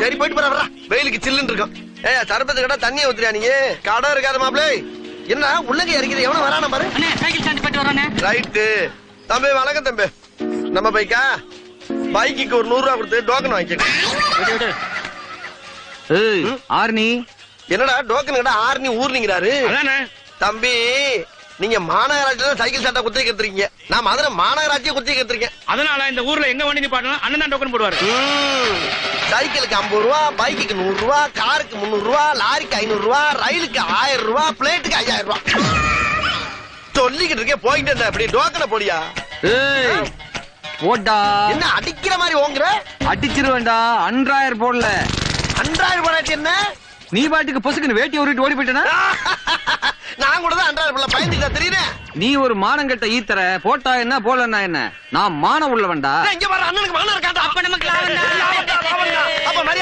சரி போயிட்டு போற வெயிலுக்கு சில்லுன்னு இருக்கும். சரபத்து கடை தண்ணியை ஊத்துறியா நீங்க? கடை இருக்காது மாப்பிளே. என்ன உள்ளங்க இறக்கிது? எவனும் வரான பாரு. சைக்கிள் ஸ்டாண்ட் போயிட்டு வரானே. ரைட்டு தம்பி. வணக்கம் தம்பி. நம்ம பைக்கா? பைக்கு ஒரு 100 ரூபா கொடுத்து டோக்கன் வாங்கிக்க. ஆர்னி என்னடா டோக்கன் கடை ஆர்னி ஊர்னிங்கிறாரு தம்பி. நீங்க மாநகராட்சியில சைக்கிள் சட்டை குத்தி கத்துறீங்க. நான் மதுரை மாநகராட்சியை குத்தி கத்துறேன். அதனால இந்த ஊர்ல எங்க வண்டி நிப்பாட்டணும் அண்ணன் தான் டோக்கன் போடுவாரு. சைக்கிளுக்கு 50 ரூபா, பைக்குக்கு 100 ரூபா, காருக்கு 300 ரூபா, லாரிக்கு 500 ரூபா, ரயிலுக்கு 1000 ரூபா, பிளேட்டுக்கு 5000 ரூபா. சொல்லிக்கிட்டு இருக்கேன் போயிட்டு இருந்த அப்படி டோக்கனை போடியா. போட்டா என்ன அடிக்கிற மாதிரி ஓங்குற? அடிச்சிருவேண்டா. அன்றாயர் போடல. அன்றாயிரம் போடாட்டி என்ன? நீ பாட்டுக்கு பொசுக்குன்னு வேட்டி உருட்டு ஓடி போயிட்டனா? நான் கூட தான் அன்றாயிரம் பயந்துட்டா தெரியுறேன். நீ ஒரு மானங்கட்ட ஈத்தர. போட்டா என்ன போலன்னா என்ன? நான் மான உள்ளவன்டா. இங்க வர அண்ணனுக்கு மானம் இருக்காண்டா. அப்ப நமக்கு லாபம் தான். அப்ப மரியாதை